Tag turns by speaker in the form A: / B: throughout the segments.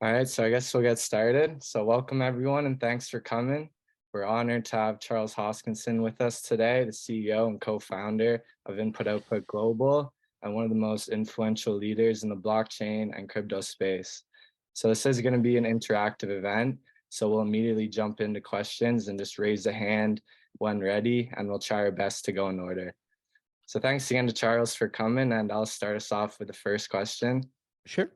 A: All right, so I guess we'll get started. So welcome everyone and thanks for coming. We're honored to have Charles Hoskinson with us today, the CEO and co-founder of Input Output Global and one of the most influential leaders in the blockchain and crypto space. So this is going to be an interactive event. So we'll immediately jump into questions and just raise a hand when ready, and we'll try our best to go in order. So thanks again to Charles for coming, and I'll start us off with the first question.
B: Sure.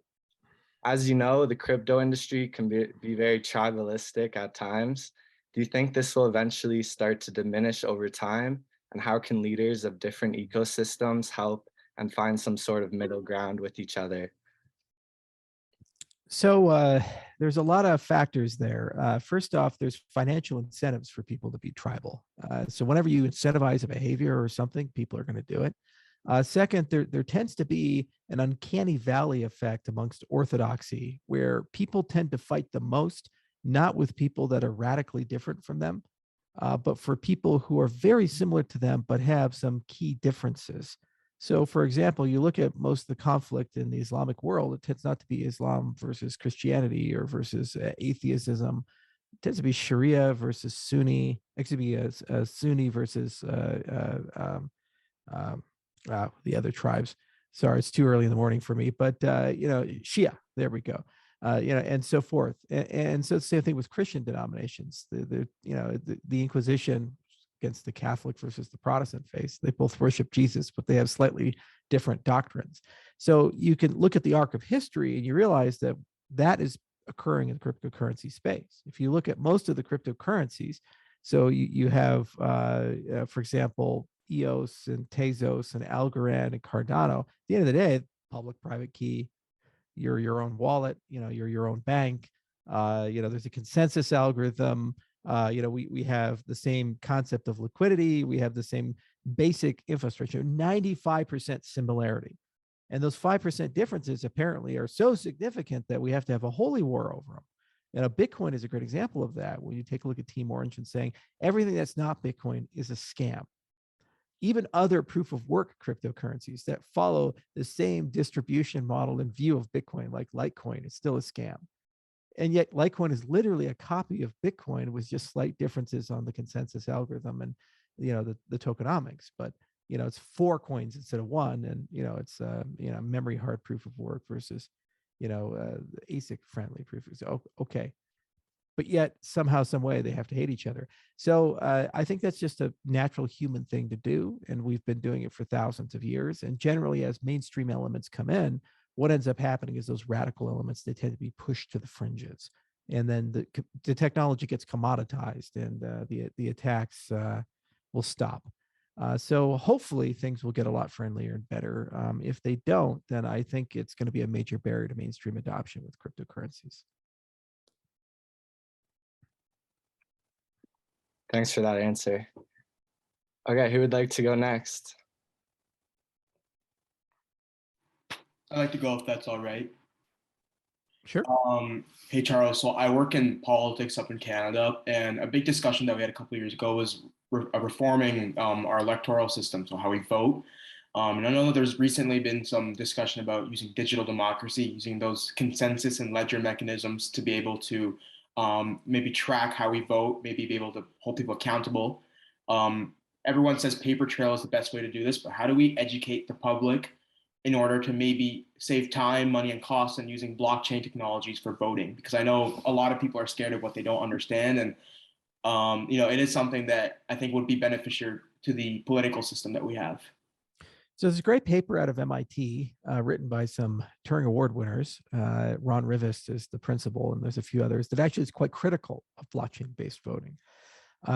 A: As you know, the crypto industry can be very tribalistic at times. Do you think this will eventually start to diminish over time? And how can leaders of different ecosystems help and find some sort of middle ground with each other?
B: So there's a lot of factors there. First off, there's financial incentives for people to be tribal. So whenever you incentivize a behavior or something, people are going to do it. Second, there tends to be an uncanny valley effect amongst orthodoxy, where people tend to fight the most, not with people that are radically different from them, but for people who are very similar to them but have some key differences. So, for example, you look at most of the conflict in the Islamic world, it tends not to be Islam versus Christianity or versus atheism. It tends to be Sharia versus Sunni. It could be a Sunni versus um, the other tribes. Sorry, it's too early in the morning for me, but Shia. There we go. And so forth. And so the same thing with Christian denominations. The Inquisition against the Catholic versus the Protestant faith. They both worship Jesus, but they have slightly different doctrines. So you can look at the arc of history and you realize that that is occurring in the cryptocurrency space. If you look at most of the cryptocurrencies, so you have, for example, EOS and Tezos and Algorand and Cardano. At the end of the day, public-private key, you're your own wallet, you're your own bank. There's a consensus algorithm. We have the same concept of liquidity. We have the same basic infrastructure, 95% similarity. And those 5% differences apparently are so significant that we have to have a holy war over them. Bitcoin is a great example of that. When you take a look at Team Orange and saying everything that's not Bitcoin is a scam. Even other proof of work cryptocurrencies that follow the same distribution model and view of Bitcoin, like Litecoin, is still a scam. And yet Litecoin is literally a copy of Bitcoin with just slight differences on the consensus algorithm and the tokenomics. But it's 4 coins instead of 1, and it's memory hard proof of work versus ASIC friendly proof. So okay, but yet somehow, some way, they have to hate each other. So I think that's just a natural human thing to do, and we've been doing it for thousands of years. And generally, as mainstream elements come in, what ends up happening is those radical elements, they tend to be pushed to the fringes, and then the technology gets commoditized, and the attacks will stop. So hopefully things will get a lot friendlier and better. If they don't, then I think it's going to be a major barrier to mainstream adoption with cryptocurrencies.
A: Thanks for that answer. Okay, who would like to go next?
C: I'd like to go if that's all right.
B: Sure.
C: Hey, Charles. So I work in politics up in Canada, and a big discussion that we had a couple of years ago was reforming our electoral system, so how we vote. And I know that there's recently been some discussion about using digital democracy, using those consensus and ledger mechanisms to be able to maybe track how we vote, maybe be able to hold people accountable. Everyone says paper trail is the best way to do this, but how do we educate the public in order to maybe save time, money, and costs and using blockchain technologies for voting? Because I know a lot of people are scared of what they don't understand. And, it is something that I think would be beneficial to the political system that we have.
B: So there's a great paper out of MIT written by some Turing Award winners. Ron Rivest is the principal, and there's a few others that actually is quite critical of blockchain-based voting.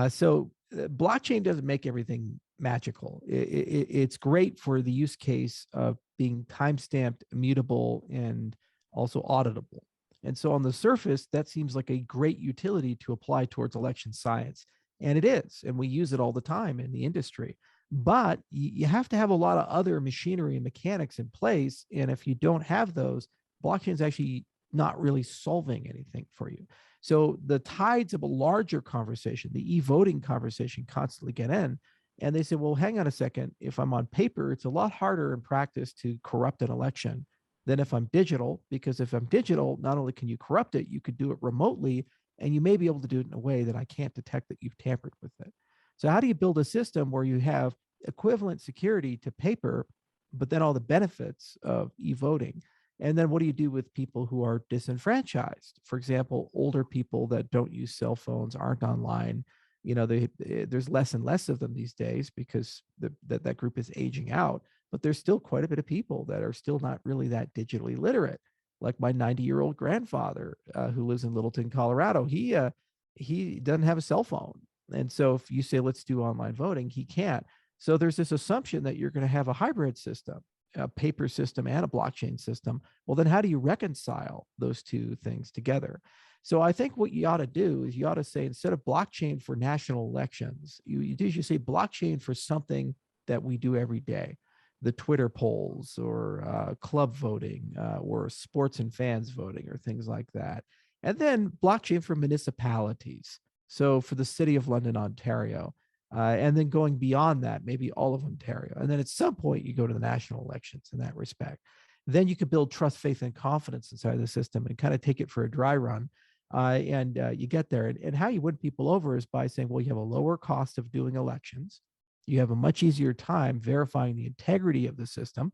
B: So blockchain doesn't make everything magical. It's great for the use case of being time-stamped, immutable, and also auditable. And so on the surface, that seems like a great utility to apply towards election science. And it is, and we use it all the time in the industry. But you have to have a lot of other machinery and mechanics in place. And if you don't have those, blockchain is actually not really solving anything for you. So the tides of a larger conversation, the e-voting conversation, constantly get in. And they say, well, hang on a second. If I'm on paper, it's a lot harder in practice to corrupt an election than if I'm digital, because if I'm digital, not only can you corrupt it, you could do it remotely, and you may be able to do it in a way that I can't detect that you've tampered with it. So how do you build a system where you have equivalent security to paper, but then all the benefits of e-voting? And then what do you do with people who are disenfranchised? For example, older people that don't use cell phones, aren't online. There's less and less of them these days because that group is aging out, but there's still quite a bit of people that are still not really that digitally literate. Like my 90-year-old grandfather who lives in Littleton, Colorado. He doesn't have a cell phone. And so if you say, let's do online voting, he can't. So there's this assumption that you're going to have a hybrid system, a paper system and a blockchain system. Well, then how do you reconcile those two things together? So I think what you ought to do is you ought to say, instead of blockchain for national elections, you say blockchain for something that we do every day, the Twitter polls or club voting or sports and fans voting or things like that. And then blockchain for municipalities. So for the city of London, Ontario, and then going beyond that, maybe all of Ontario. And then at some point, you go to the national elections in that respect. Then you could build trust, faith, and confidence inside the system and kind of take it for a dry run. And you get there. And how you win people over is by saying, well, you have a lower cost of doing elections. You have a much easier time verifying the integrity of the system.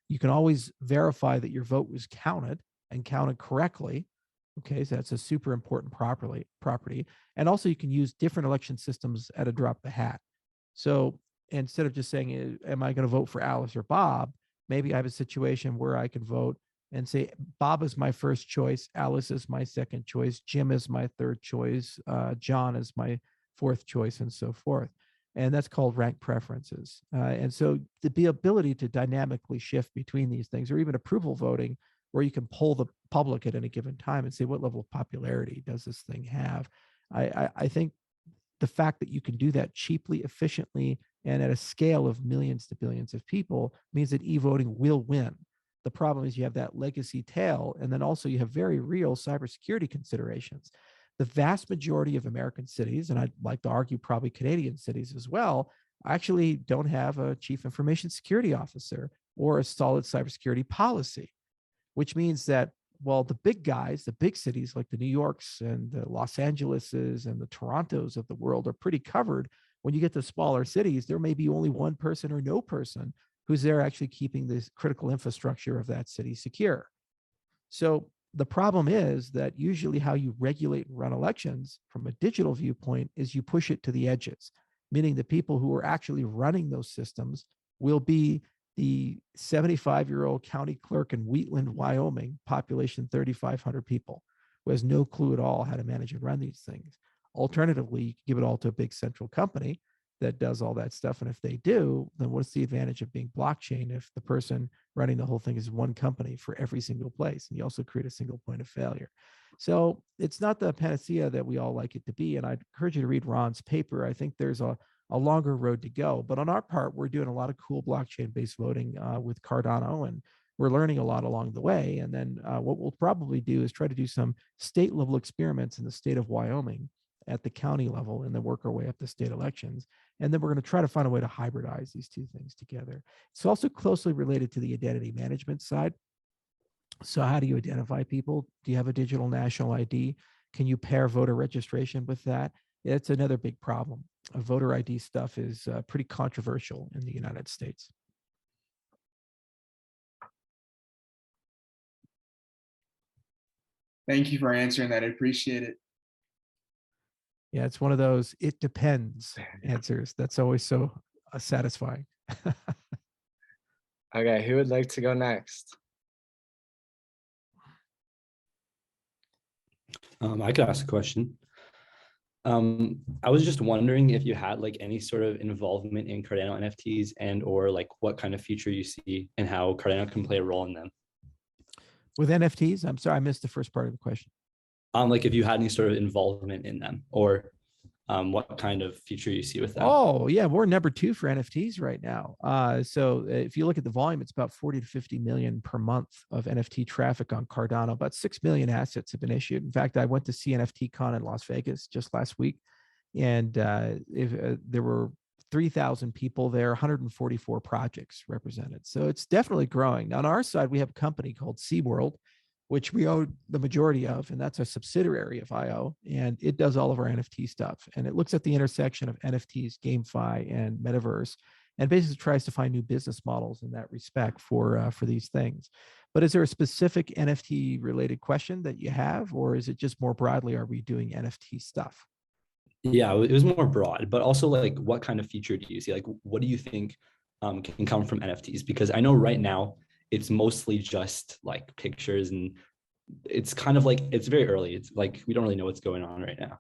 B: You can always verify that your vote was counted and counted correctly. Okay, so that's a super important property. And also you can use different election systems at a drop of the hat. So instead of just saying, am I going to vote for Alice or Bob? Maybe I have a situation where I can vote and say, Bob is my first choice, Alice is my second choice, Jim is my third choice, John is my fourth choice, and so forth. And that's called rank preferences. And so the ability to dynamically shift between these things, or even approval voting, where you can poll the public at any given time and say, what level of popularity does this thing have? I think the fact that you can do that cheaply, efficiently, and at a scale of millions to billions of people means that e-voting will win. The problem is you have that legacy tail, and then also you have very real cybersecurity considerations. The vast majority of American cities, and I'd like to argue probably Canadian cities as well, actually don't have a chief information security officer or a solid cybersecurity policy, which means that while the big guys, the big cities like the New Yorks and the Los Angeleses and the Torontos of the world are pretty covered, when you get to smaller cities, there may be only one person or no person who's there actually keeping this critical infrastructure of that city secure. So the problem is that usually how you regulate and run elections from a digital viewpoint is you push it to the edges, meaning the people who are actually running those systems will be the 75-year-old county clerk in Wheatland, Wyoming, population 3,500 people, who has no clue at all how to manage and run these things. Alternatively, you can give it all to a big central company that does all that stuff. And if they do, then what's the advantage of being blockchain if the person running the whole thing is one company for every single place? And you also create a single point of failure. So it's not the panacea that we all like it to be. And I'd encourage you to read Ron's paper. I think there's a longer road to go. But on our part, we're doing a lot of cool blockchain-based voting with Cardano, and we're learning a lot along the way. And then what we'll probably do is try to do some state-level experiments in the state of Wyoming at the county level, and then work our way up to state elections. And then we're going to try to find a way to hybridize these two things together. It's also closely related to the identity management side. So how do you identify people? Do you have a digital national ID? Can you pair voter registration with that? It's another big problem. Voter ID stuff is pretty controversial in the United States.
C: Thank you for answering that. I appreciate it.
B: Yeah, it's one of those "it depends" answers. That's always so satisfying.
A: Okay, who would like to go next?
D: I could ask a question. I was just wondering if you had like any sort of involvement in Cardano NFTs and or like what kind of future you see and how Cardano can play a role in them.
B: With NFTs, I'm sorry, I missed the first part of the question.
D: Like if you had any sort of involvement in them or what kind of future you see with them.
B: Oh yeah, we're number 2 for NFTs right now. So if you look at the volume, it's about 40 to 50 million per month of NFT traffic on Cardano. About 6 million assets have been issued. In fact, I went to see NFT Con in Las Vegas just last week, and there were 3,000 people there, 144 projects represented. So it's definitely growing. On our side, we have a company called SeaWorld, which we own the majority of, and that's a subsidiary of IO, and it does all of our NFT stuff. And it looks at the intersection of NFTs, GameFi, and Metaverse, and basically tries to find new business models in that respect for these things. But is there a specific NFT related question that you have, or is it just more broadly, are we doing NFT stuff?
D: Yeah, it was more broad, but also like what kind of future do you see? Like, what do you think can come from NFTs? Because I know right now it's mostly just like pictures, and it's kind of like it's very early. It's like we don't really know what's going on right now.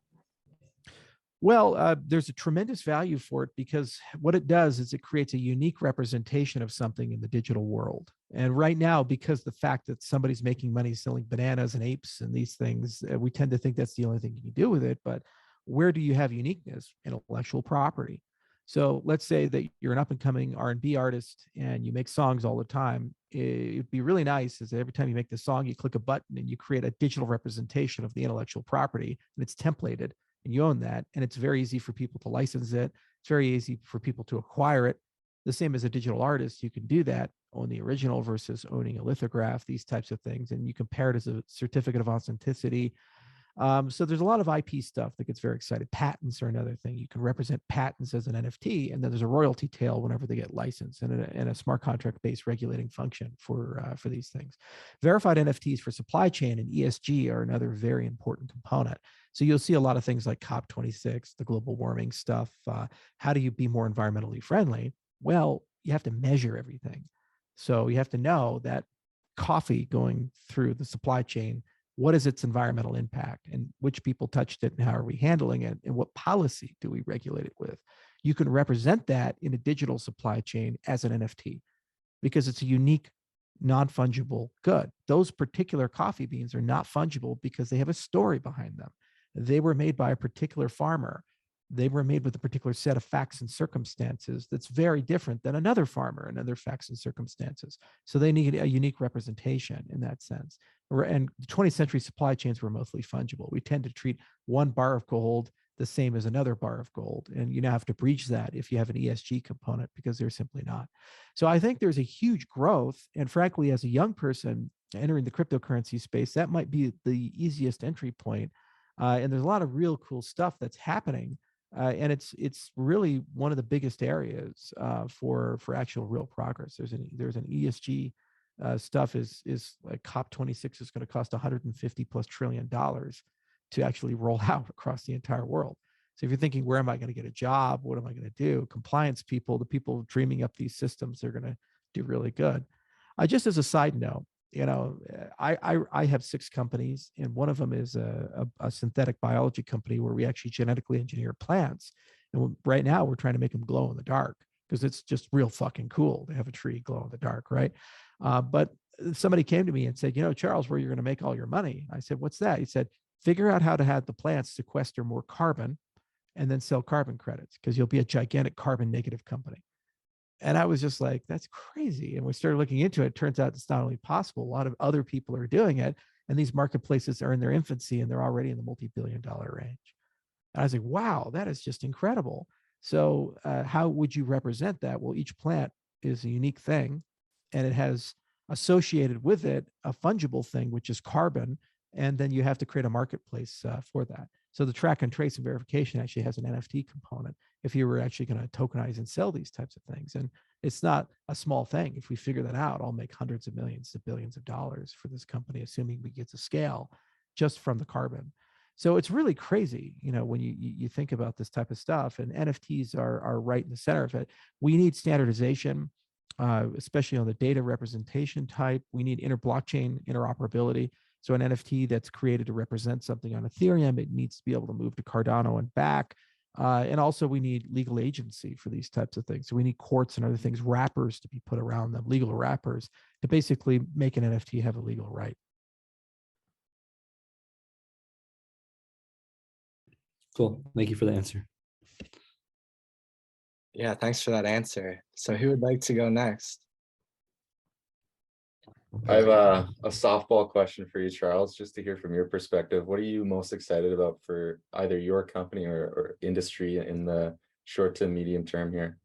B: Well, there's a tremendous value for it because what it does is it creates a unique representation of something in the digital world. And right now, because the fact that somebody's making money selling bananas and apes and these things, we tend to think that's the only thing you can do with it. But where do you have uniqueness? Intellectual property. So let's say that you're an up and coming R&B artist and you make songs all the time. It'd be really nice is that every time you make the song, you click a button and you create a digital representation of the intellectual property, and it's templated and you own that. And it's very easy for people to license it. It's very easy for people to acquire it. The same as a digital artist, you can do that, own the original versus owning a lithograph, these types of things. And you compare it as a certificate of authenticity. So there's a lot of IP stuff that gets very excited. Patents are another thing. You can represent patents as an NFT, and then there's a royalty tail whenever they get licensed, and a smart contract-based regulating function for these things. Verified NFTs for supply chain and ESG are another very important component. So you'll see a lot of things like COP26, the global warming stuff. How do you be more environmentally friendly? Well, you have to measure everything. So you have to know that coffee going through the supply chain, what is its environmental impact and which people touched it and how are we handling it and what policy do we regulate it with? You can represent that in a digital supply chain as an NFT because it's a unique, non-fungible good. Those particular coffee beans are not fungible because they have a story behind them. They were made by a particular farmer. They were made with a particular set of facts and circumstances that's very different than another farmer and other facts and circumstances. So they need a unique representation in that sense. And the 20th century supply chains were mostly fungible. We tend to treat one bar of gold the same as another bar of gold. And you now have to breach that if you have an ESG component because they're simply not. So I think there's a huge growth. And frankly, as a young person entering the cryptocurrency space, that might be the easiest entry point. And there's a lot of real cool stuff that's happening. And it's really one of the biggest areas for actual real progress. There's an ESG stuff is like COP26 is going to cost 150 plus $1 trillion to actually roll out across the entire world. So if you're thinking, where am I going to get a job? What am I going to do? Compliance people, the people dreaming up these systems, they're going to do really good. Just as a side note, I have 6 companies, and one of them is a synthetic biology company where we actually genetically engineer plants. And right now we're trying to make them glow in the dark because it's just real fucking cool to have a tree glow in the dark, right? But somebody came to me and said, Charles, where you're going to make all your money? I said, what's that? He said, figure out how to have the plants sequester more carbon and then sell carbon credits because you'll be a gigantic carbon negative company. And I was just like, that's crazy. And we started looking into it. It turns out it's not only possible, a lot of other people are doing it. And these marketplaces are in their infancy and they're already in the multi-billion-dollar range. And I was like, wow, that is just incredible. So how would you represent that? Well, each plant is a unique thing and it has associated with it a fungible thing, which is carbon. And then you have to create a marketplace for that. So the track and trace and verification actually has an NFT component if you were actually going to tokenize and sell these types of things. And it's not a small thing. If we figure that out, I'll make hundreds of millions to billions of dollars for this company, assuming we get to scale just from the carbon. So it's really crazy, when you think about this type of stuff, and NFTs are right in the center of it. We need standardization, especially on the data representation type. We need inter-blockchain interoperability. So an NFT that's created to represent something on Ethereum, it needs to be able to move to Cardano and back. And also we need legal agency for these types of things. So we need courts and other things, wrappers to be put around them, legal wrappers to basically make an NFT have a legal right.
D: Cool. Thank you for the answer.
A: Yeah, thanks for that answer. So who would like to go next?
E: I have a softball question for you, Charles, just to hear from your perspective. What are you most excited about for either your company or industry in the short to medium term here?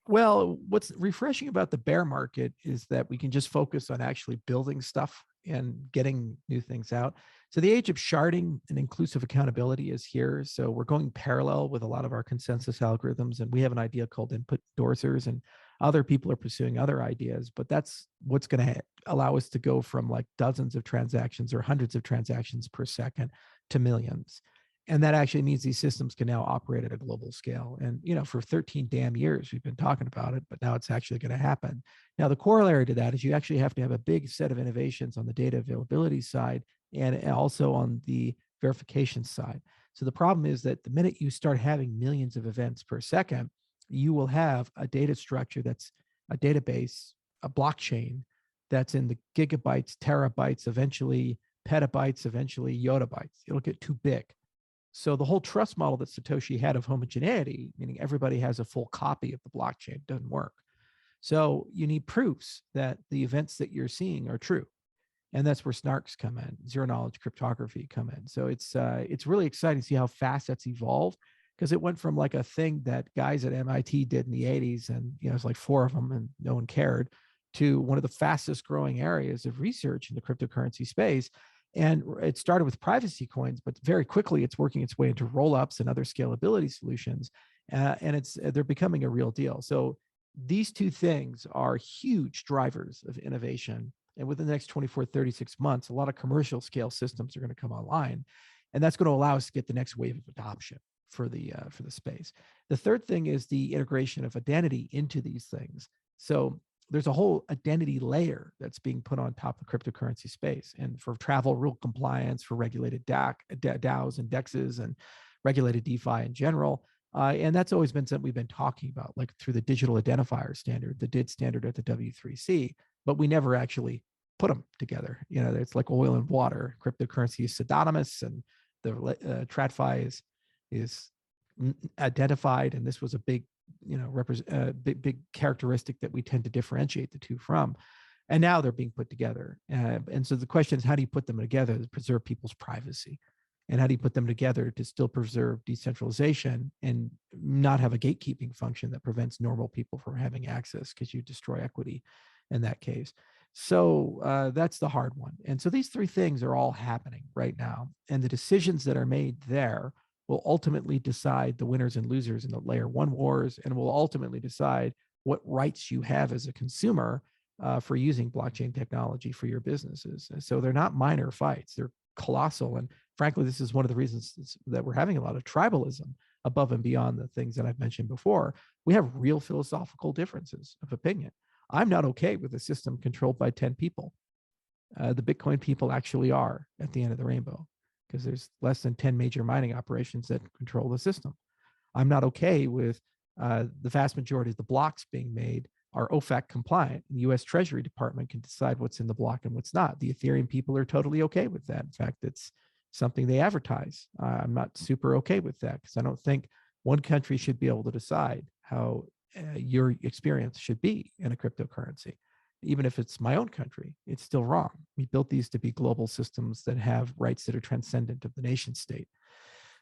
B: Well, what's refreshing about the bear market is that we can just focus on actually building stuff and getting new things out. So the age of sharding and inclusive accountability is here. So we're going parallel with a lot of our consensus algorithms, and we have an idea called input endorsers, and other people are pursuing other ideas, but that's what's going to allow us to go from like dozens of transactions or hundreds of transactions per second to millions. And that actually means these systems can now operate at a global scale. And, you know, for 13 damn years, we've been talking about it, but now it's actually going to happen. Now, the corollary to that is you actually have to have a big set of innovations on the data availability side and also on the verification side. So the problem is that the minute you start having millions of events per second, you will have a data structure that's a database, a blockchain that's in the gigabytes, terabytes, eventually petabytes, eventually yottabytes. It'll get too big. So the whole trust model that Satoshi had of homogeneity, meaning everybody has a full copy of the blockchain, doesn't work. So you need proofs that the events that you're seeing are true. And that's where snarks come in, zero knowledge cryptography come in. So it's really exciting to see how fast that's evolved, because it went from like a thing that guys at MIT did in the 80s, and you know, it's like 4 of them and no one cared, to one of the fastest growing areas of research in the cryptocurrency space. And it started with privacy coins, but very quickly it's working its way into roll-ups and other scalability solutions. And they're becoming a real deal. So these two things are huge drivers of innovation. And within the next 24, 36 months, a lot of commercial scale systems are going to come online. And that's going to allow us to get the next wave of adoption for the space. The third thing is the integration of identity into these things. So there's a whole identity layer that's being put on top of the cryptocurrency space. And for travel rule compliance, for regulated DAOs and DEXs and regulated DeFi in general. And that's always been something we've been talking about, like through the digital identifier standard, the DID standard at the W3C, but we never actually put them together. You know, it's like oil and water. Cryptocurrency is pseudonymous, and the TradFi is identified. And this was a big, you know, big characteristic that we tend to differentiate the two from. And now they're being put together. And so the question is, how do you put them together to preserve people's privacy? And how do you put them together to still preserve decentralization and not have a gatekeeping function that prevents normal people from having access, because you destroy equity in that case? So that's the hard one. And so these three things are all happening right now. And the decisions that are made there will ultimately decide the winners and losers in the layer one wars, and will ultimately decide what rights you have as a consumer for using blockchain technology for your businesses. And so they're not minor fights, they're colossal. And frankly, this is one of the reasons that we're having a lot of tribalism above and beyond the things that I've mentioned before. We have real philosophical differences of opinion. I'm not okay with a system controlled by 10 people. The Bitcoin people actually are at the end of the rainbow, because there's less than 10 major mining operations that control the system. I'm not okay with the vast majority of the blocks being made are OFAC compliant. The US Treasury Department can decide what's in the block and what's not. The Ethereum people are totally okay with that. In fact, it's something they advertise. I'm not super okay with that, because I don't think one country should be able to decide how your experience should be in a cryptocurrency. Even if it's my own country, it's still wrong. We built these to be global systems that have rights that are transcendent of the nation state.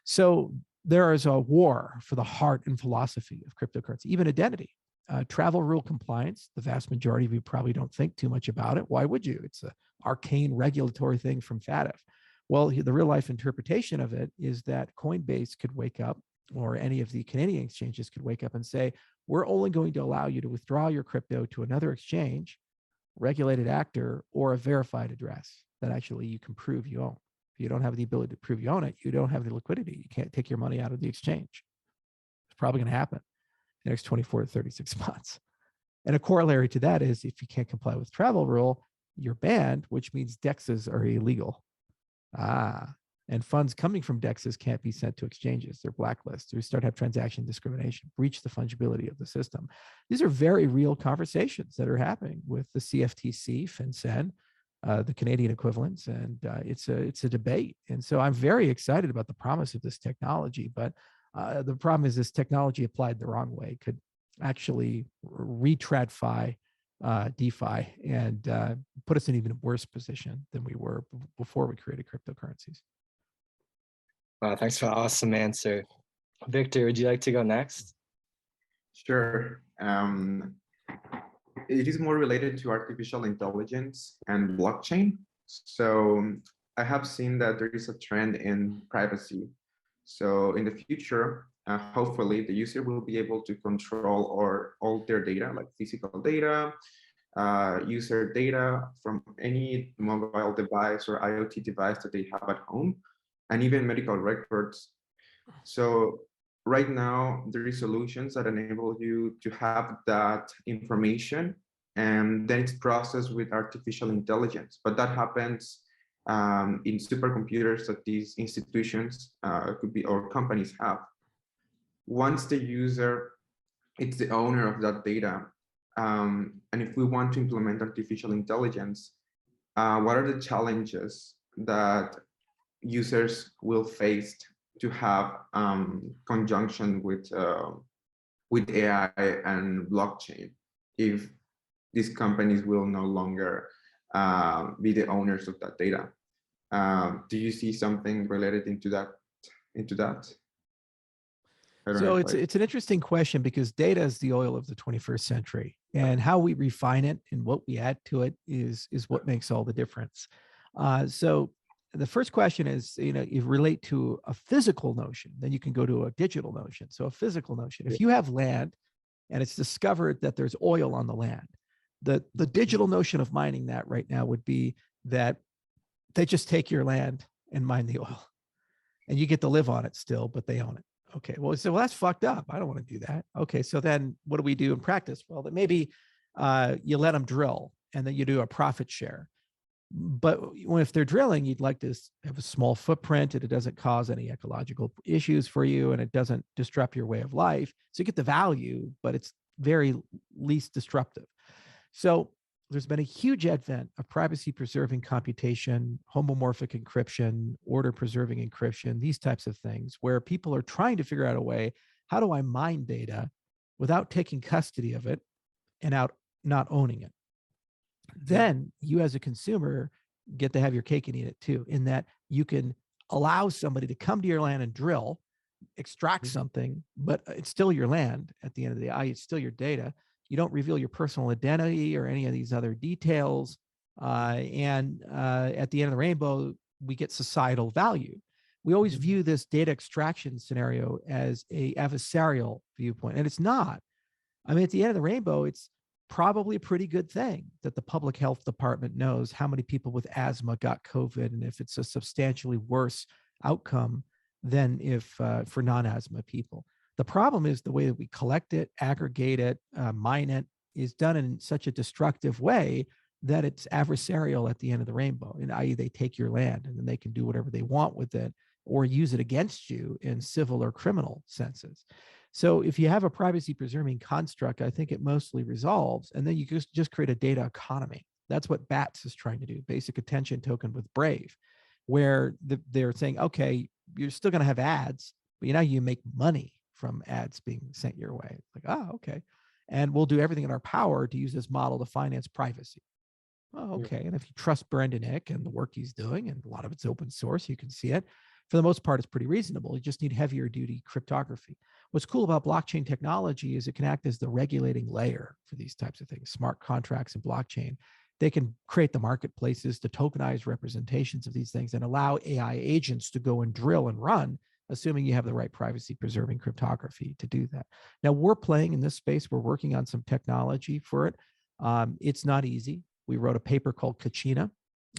B: So there is a war for the heart and philosophy of cryptocurrency, even identity. Travel rule compliance, the vast majority of you probably don't think too much about it. Why would you? It's an arcane regulatory thing from FATF. Well, the real life interpretation of it is that Coinbase could wake up, or any of the Canadian exchanges could wake up and say, we're only going to allow you to withdraw your crypto to another exchange, regulated actor, or a verified address that actually you can prove you own. If you don't have the ability to prove you own it, you don't have the liquidity. You can't take your money out of the exchange. It's probably going to happen in the next 24 to 36 months. And a corollary to that is, if you can't comply with travel rule, you're banned, which means DEXs are illegal. And funds coming from DEXs can't be sent to exchanges. They're blacklisted. We start to have transaction discrimination, breach the fungibility of the system. These are very real conversations that are happening with the CFTC, FinCEN, the Canadian equivalents, and it's a debate. And so I'm very excited about the promise of this technology, but the problem is this technology applied the wrong way could actually re-tradfy DeFi and put us in even a worse position than we were before we created cryptocurrencies.
A: Wow, thanks for an awesome answer. Victor, would you like to go next?
F: Sure. It is more related to artificial intelligence and blockchain. So I have seen that there is a trend in privacy. So in the future, hopefully the user will be able to control all their data, like physical data, user data from any mobile device or IoT device that they have at home, and even medical records. So right now, there is solutions that enable you to have that information, and then it's processed with artificial intelligence. But that happens in supercomputers that these institutions could be or companies have. Once the user, it's the owner of that data, and if we want to implement artificial intelligence, what are the challenges that users will face to have conjunction with AI and blockchain if these companies will no longer be the owners of that data? Do you see something related into that?
B: So it's an interesting question because data is the oil of the 21st century, and how we refine it and what we add to it is what makes all the difference. So the first question is, you relate to a physical notion, then you can go to a digital notion. So a physical notion, if you have land and it's discovered that there's oil on the land, the digital notion of mining that right now would be that they just take your land and mine the oil, and you get to live on it still, but they own it. Okay, well, so that's fucked up. I don't want to do that. Okay, so then what do we do in practice? Well, that maybe you let them drill and then you do a profit share. But if they're drilling, you'd like to have a small footprint and it doesn't cause any ecological issues for you and it doesn't disrupt your way of life. So you get the value, but it's very least disruptive. So there's been a huge advent of privacy preserving computation, homomorphic encryption, order preserving encryption, these types of things, where people are trying to figure out a way, how do I mine data without taking custody of it and not owning it? Then you as a consumer get to have your cake and eat it too, in that you can allow somebody to come to your land and drill, extract something, but it's still your land at the end of the day, it's still your data. You don't reveal your personal identity or any of these other details. And at the end of the rainbow, we get societal value. We always view this data extraction scenario as a adversarial viewpoint, and it's not. I mean, at the end of the rainbow, it's probably a pretty good thing that the public health department knows how many people with asthma got COVID and if it's a substantially worse outcome than if for non-asthma people. The problem is the way that we collect it, aggregate it, mine it is done in such a destructive way that it's adversarial at the end of the rainbow. And i.e. they take your land and then they can do whatever they want with it or use it against you in civil or criminal senses. So if you have a privacy preserving construct, I think it mostly resolves, and then you just create a data economy. That's what BATS is trying to do, basic attention token with Brave, where they're saying, okay, you're still going to have ads, but now you make money from ads being sent your way. Like, oh, okay. And we'll do everything in our power to use this model to finance privacy. Oh, okay. And if you trust Brendan Eck and the work he's doing, and a lot of it's open source, you can see it. For the most part, it's pretty reasonable. You just need heavier duty cryptography. What's cool about blockchain technology is it can act as the regulating layer for these types of things, smart contracts and blockchain. They can create the marketplaces to tokenize representations of these things and allow AI agents to go and drill and run, assuming you have the right privacy preserving cryptography to do that. Now we're playing in this space. We're working on some technology for it. It's not easy. We wrote a paper called Kachina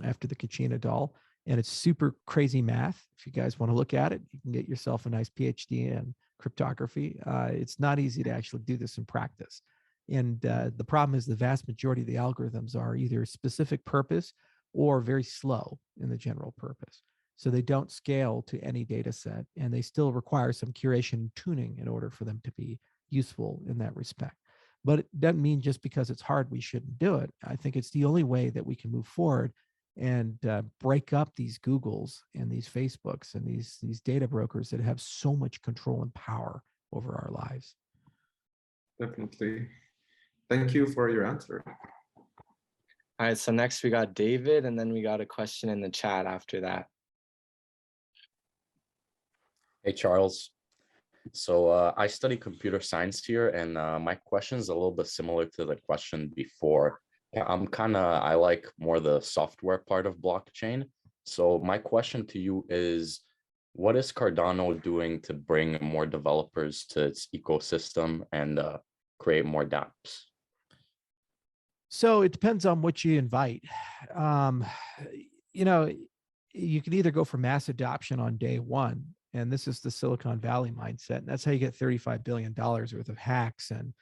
B: after the Kachina doll, and it's super crazy math. If you guys want to look at it, you can get yourself a nice PhD in cryptography. It's not easy to actually do this in practice. And the problem is the vast majority of the algorithms are either specific purpose or very slow in the general purpose. So they don't scale to any data set, and they still require some curation and tuning in order for them to be useful in that respect. But it doesn't mean just because it's hard, we shouldn't do it. I think it's the only way that we can move forward and break up these Googles and these Facebooks and these data brokers that have so much control and power over our lives.
F: Definitely. Thank you for your answer.
A: All right, so next we got David, and then we got a question in the chat after that.
E: Hey, Charles. So I study computer science here, and my question is a little bit similar to the question before. Yeah, I like more the software part of blockchain. So my question to you is, what is Cardano doing to bring more developers to its ecosystem and create more dApps?
B: So it depends on what you invite. Um, you know, you can either go for mass adoption on day one, and this is the Silicon Valley mindset. And that's how you get $35 billion worth of hacks and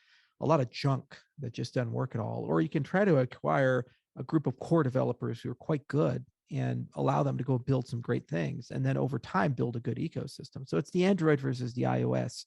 B: a lot of junk that just doesn't work at all. Or you can try to acquire a group of core developers who are quite good and allow them to go build some great things. And then over time, build a good ecosystem. So it's the Android versus the iOS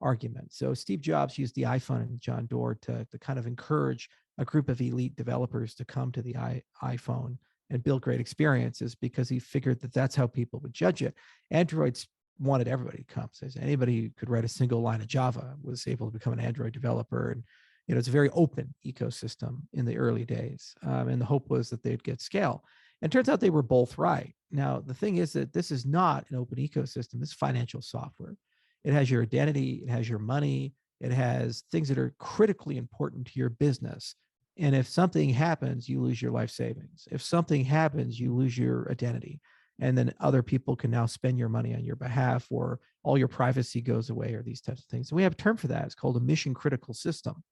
B: argument. So Steve Jobs used the iPhone and John Doerr to kind of encourage a group of elite developers to come to the iPhone and build great experiences because he figured that that's how people would judge it. Androids wanted everybody to come. So anybody who could write a single line of Java was able to become an Android developer. And it's a very open ecosystem in the early days. And the hope was that they'd get scale. And it turns out they were both right. Now, the thing is that this is not an open ecosystem. This is financial software. It has your identity. It has your money. It has things that are critically important to your business. And if something happens, you lose your life savings. If something happens, you lose your identity. And then other people can now spend your money on your behalf, or all your privacy goes away, or these types of things. And we have a term for that. It's called a mission critical system.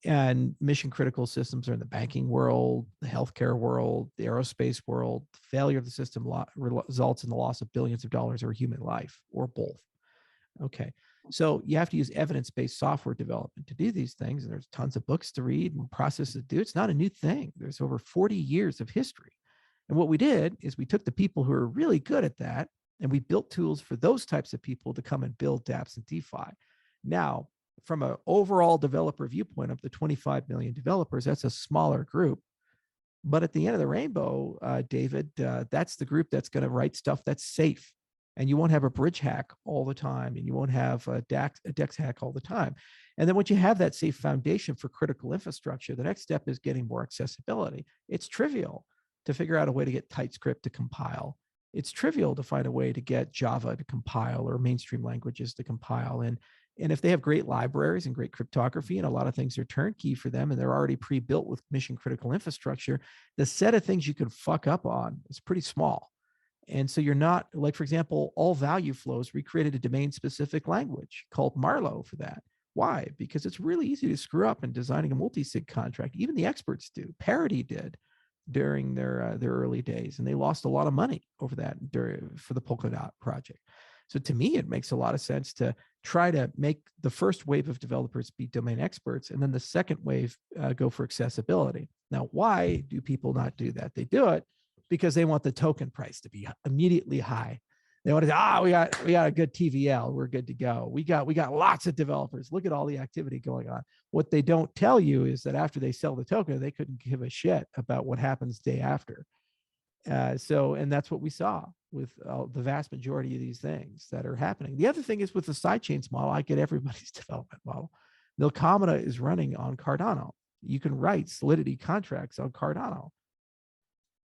B: And mission critical systems are in the banking world, the healthcare world, the aerospace world. Failure of the system results in the loss of billions of dollars or human life, or both. Okay. So you have to use evidence-based software development to do these things. And there's tons of books to read and processes to do. It's not a new thing. There's over 40 years of history. And what we did is we took the people who are really good at that, and we built tools for those types of people to come and build dApps and DeFi. Now, from an overall developer viewpoint of the 25 million developers, that's a smaller group. But at the end of the rainbow, David, that's the group that's going to write stuff that's safe. And you won't have a bridge hack all the time, and you won't have a DEX hack all the time. And then once you have that safe foundation for critical infrastructure, the next step is getting more accessibility. It's trivial to figure out a way to get TypeScript to compile. It's trivial to find a way to get Java to compile, or mainstream languages to compile. And if they have great libraries and great cryptography, and a lot of things are turnkey for them, and they're already pre-built with mission critical infrastructure, the set of things you can fuck up on is pretty small. And so you're not, like, for example, all value flows, we created a domain specific language called Marlowe for that. Why? Because it's really easy to screw up in designing a multi-sig contract. Even the experts do. Parity did during their early days, and they lost a lot of money over that for the Polkadot project. So to me, it makes a lot of sense to try to make the first wave of developers be domain experts, and then the second wave go for accessibility. Now, why do people not do that? They do it because they want the token price to be immediately high. They want to say, we got a good TVL, we're good to go. We got lots of developers. Look at all the activity going on. What they don't tell you is that after they sell the token, they couldn't give a shit about what happens day after. And that's what we saw with the vast majority of these things that are happening. The other thing is with the sidechains model, I get everybody's development model. Nilkamana is running on Cardano. You can write Solidity contracts on Cardano.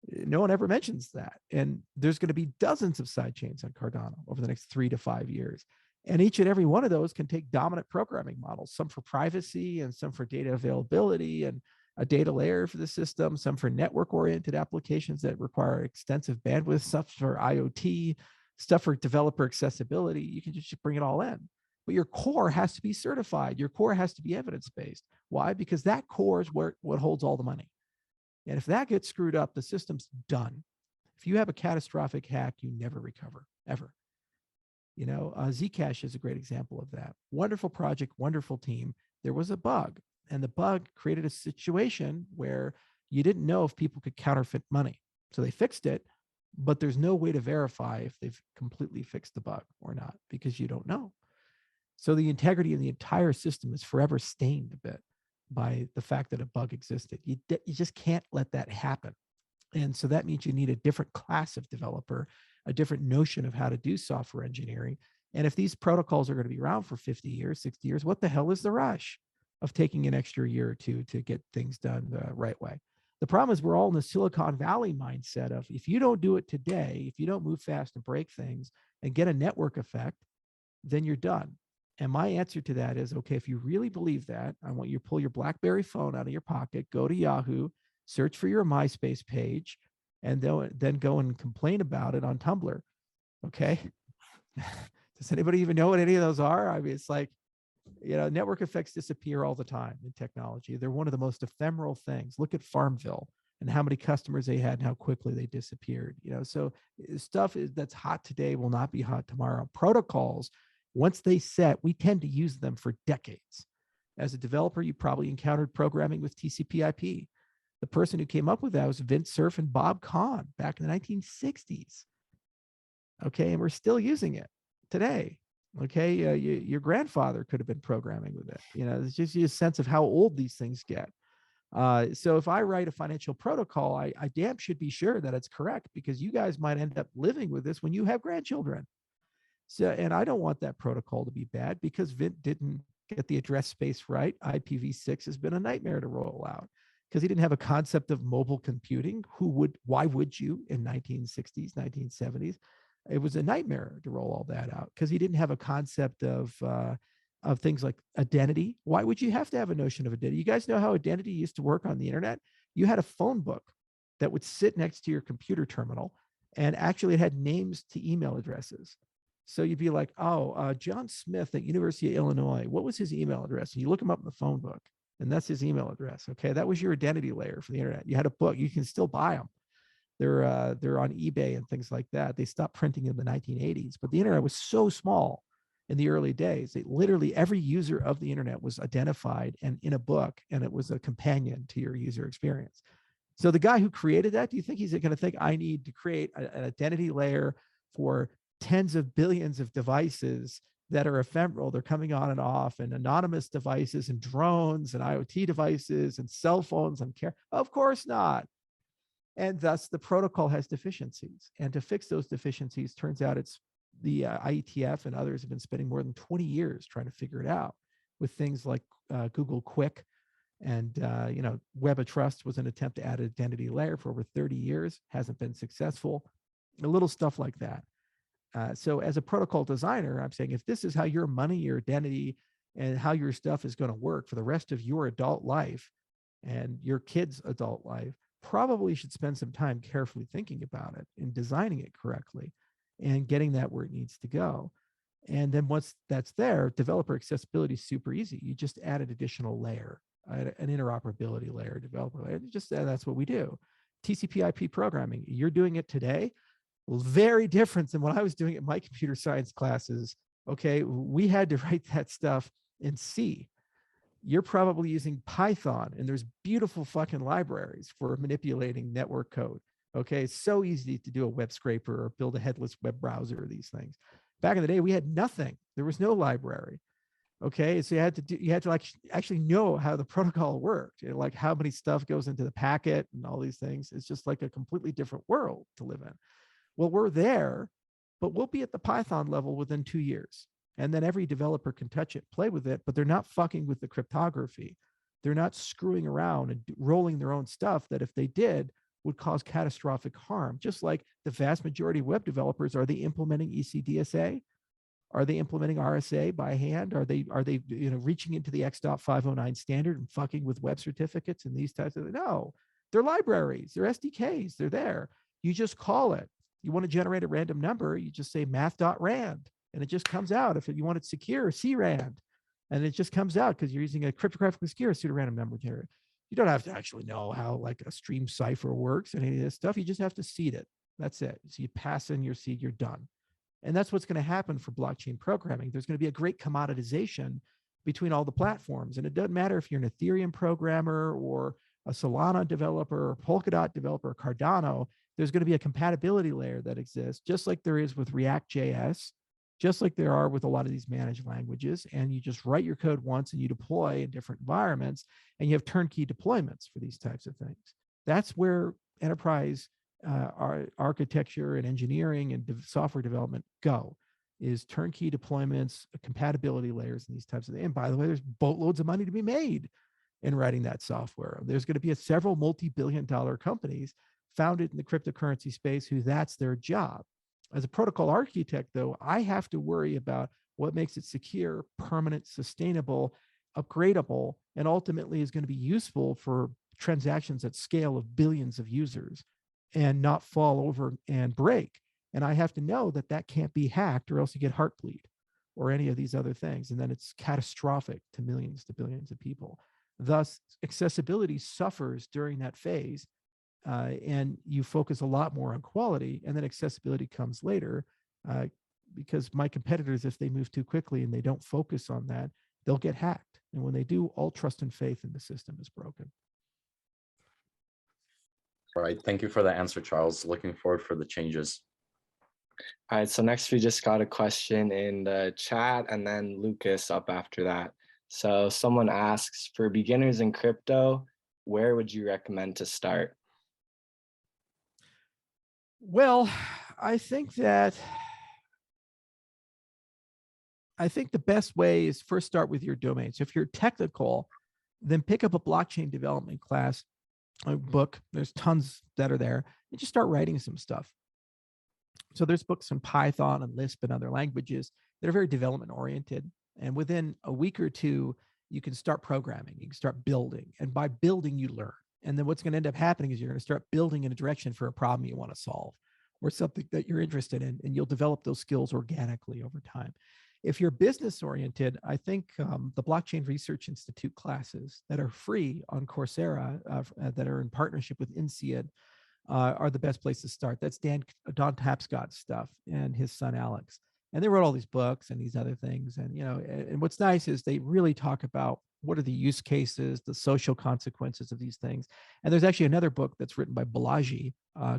B: No one ever mentions that. And there's going to be dozens of sidechains on Cardano over the next 3 to 5 years. And each and every one of those can take dominant programming models, some for privacy and some for data availability and a data layer for the system, some for network-oriented applications that require extensive bandwidth, stuff for IoT, stuff for developer accessibility. You can just bring it all in. But your core has to be certified. Your core has to be evidence-based. Why? Because that core is what holds all the money. And if that gets screwed up, the system's done. If you have a catastrophic hack, you never recover, ever. Zcash is a great example of that. Wonderful project, wonderful team. There was a bug, and the bug created a situation where you didn't know if people could counterfeit money. So they fixed it, but there's no way to verify if they've completely fixed the bug or not, because you don't know. So the integrity of the entire system is forever stained a bit by the fact that a bug existed. You just can't let that happen. And so that means you need a different class of developer, a different notion of how to do software engineering. And if these protocols are going to be around for 50 years, 60 years, what the hell is the rush of taking an extra year or two to get things done the right way? The problem is we're all in the Silicon Valley mindset of, if you don't do it today, if you don't move fast and break things and get a network effect, then you're done. And my answer to that is, okay, if you really believe that, I want you to pull your BlackBerry phone out of your pocket, go to Yahoo, search for your MySpace page, and then go and complain about it on Tumblr. Okay. Does anybody even know what any of those are? I mean, it's like, network effects disappear all the time in technology. They're one of the most ephemeral things. Look at Farmville and how many customers they had and how quickly they disappeared. So stuff that's hot today will not be hot tomorrow. Protocols, once they set, we tend to use them for decades. As a developer, you probably encountered programming with TCP/IP. The person who came up with that was Vint Cerf and Bob Kahn back in the 1960s. Okay, and we're still using it today. Okay, your grandfather could have been programming with it. It's just a sense of how old these things get. So if I write a financial protocol, I damn should be sure that it's correct, because you guys might end up living with this when you have grandchildren. So, and I don't want that protocol to be bad, because Vint didn't get the address space right. IPv6 has been a nightmare to roll out because he didn't have a concept of mobile computing. Why would you in 1960s, 1970s? It was a nightmare to roll all that out because he didn't have a concept of things like identity. Why would you have to have a notion of identity? You guys know how identity used to work on the internet? You had a phone book that would sit next to your computer terminal, and actually it had names to email addresses. So you'd be like, John Smith at University of Illinois, what was his email address? And you look him up in the phone book, and that's his email address. Okay, that was your identity layer for the internet. You had a book. You can still buy them. They're on eBay and things like that. They stopped printing in the 1980s, but the internet was so small in the early days. Literally every user of the internet was identified and in a book, and it was a companion to your user experience. So the guy who created that, do you think he's going to think I need to create an identity layer for tens of billions of devices that are ephemeral? They're coming on and off, and anonymous devices and drones and IoT devices and cell phones and care? Of course not. And thus the protocol has deficiencies. And to fix those deficiencies, turns out it's the IETF and others have been spending more than 20 years trying to figure it out with things like Google Quick. And, Web of Trust was an attempt to add an identity layer for over 30 years, hasn't been successful. A little stuff like that. So as a protocol designer, I'm saying if this is how your money, your identity, and how your stuff is going to work for the rest of your adult life and your kids' adult life, probably should spend some time carefully thinking about it and designing it correctly and getting that where it needs to go. And then once that's there, developer accessibility is super easy. You just add an additional layer, an interoperability layer, developer layer. That's what we do. TCP/IP programming, you're doing it today. Very different than what I was doing at my computer science classes. Okay, we had to write that stuff in C. You're probably using Python, and there's beautiful fucking libraries for manipulating network code. Okay, it's so easy to do a web scraper or build a headless web browser or these things. Back in the day, we had nothing. There was no library. Okay, so you had to like actually know how the protocol worked, like how many stuff goes into the packet and all these things. It's just like a completely different world to live in. Well, we're there, but we'll be at the Python level within 2 years. And then every developer can touch it, play with it, but they're not fucking with the cryptography. They're not screwing around and rolling their own stuff that if they did would cause catastrophic harm. Just like the vast majority of web developers, are they implementing ECDSA? Are they implementing RSA by hand? Are they reaching into the X.509 standard and fucking with web certificates and these types of? No, they're libraries, they're SDKs, they're there. You just call it. You want to generate a random number, you just say math.rand. And it just comes out. If you want it secure, CRAND, and it just comes out because you're using a cryptographically secure pseudorandom number generator. You don't have to actually know how like a stream cipher works and any of this stuff. You just have to seed it. That's it. So you pass in your seed, you're done. And that's what's going to happen for blockchain programming. There's going to be a great commoditization between all the platforms. And it doesn't matter if you're an Ethereum programmer or a Solana developer or Polkadot developer or Cardano, there's going to be a compatibility layer that exists, just like there is with React.js, just like there are with a lot of these managed languages. And you just write your code once and you deploy in different environments, and you have turnkey deployments for these types of things. That's where enterprise architecture and engineering and software development go, is turnkey deployments, compatibility layers, and these types of things. And by the way, there's boatloads of money to be made in writing that software. There's going to be several multi-billion-dollar companies founded in the cryptocurrency space who that's their job. As a protocol architect, though, I have to worry about what makes it secure, permanent, sustainable, upgradable, and ultimately is going to be useful for transactions at scale of billions of users and not fall over and break. And I have to know that that can't be hacked or else you get heartbleed or any of these other things. And then it's catastrophic to millions to billions of people. Thus, accessibility suffers during that phase. And you focus a lot more on quality, and then accessibility comes later. Because my competitors, if they move too quickly and they don't focus on that, they'll get hacked. And when they do, all trust and faith in the system is broken.
E: All right. Thank you for the answer, Charles. Looking forward for the changes.
A: All right, so next we just got a question in the chat and then Lucas up after that. So someone asks, for beginners in crypto, where would you recommend to start?
B: Well, I think the best way is first start with your domain. So if you're technical, then pick up a blockchain development class, a book. There's tons that are there, and just start writing some stuff. So there's books in Python and Lisp and other languages that are very development oriented. And within a week or two, you can start programming, you can start building. And by building, you learn. And then what's going to end up happening is you're going to start building in a direction for a problem you want to solve or something that you're interested in. And you'll develop those skills organically over time. If you're business oriented, I think the Blockchain Research Institute classes that are free on Coursera, that are in partnership with INSEAD, are the best place to start. That's Don Tapscott's stuff and his son Alex. And they wrote all these books and these other things. And and what's nice is they really talk about what are the use cases, the social consequences of these things. And there's actually another book that's written by Balaji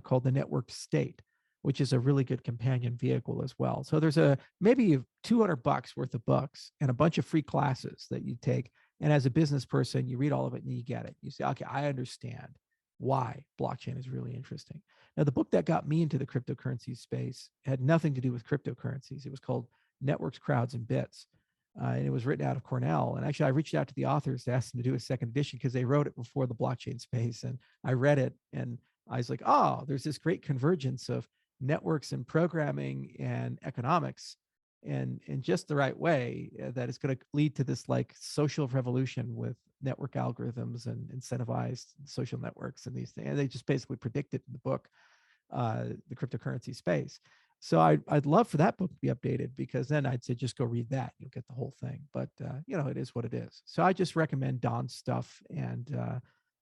B: called The Networked State, which is a really good companion vehicle as well. So there's maybe $200 worth of books and a bunch of free classes that you take. And as a business person, you read all of it and you get it. You say, okay, I understand why blockchain is really interesting. Now, the book that got me into the cryptocurrency space had nothing to do with cryptocurrencies. It was called Networks, Crowds, and Bits. And it was written out of Cornell. And actually, I reached out to the authors to ask them to do a second edition because they wrote it before the blockchain space. And I read it and I was like, oh, there's this great convergence of networks and programming and economics and in just the right way that is going to lead to this like social revolution with network algorithms and incentivized social networks and these things. And they just basically predicted in the book the cryptocurrency space. So I'd love for that book to be updated because then I'd say just go read that. You'll get the whole thing. But it is what it is. So I just recommend Don's stuff and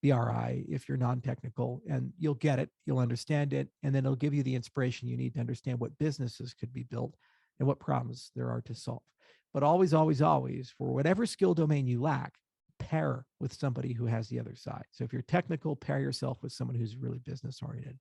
B: BRI if you're non-technical, and you'll get it, you'll understand it, and then it'll give you the inspiration you need to understand what businesses could be built and what problems there are to solve. But always, always, always, for whatever skill domain you lack, pair with somebody who has the other side. So if you're technical, pair yourself with someone who's really business oriented,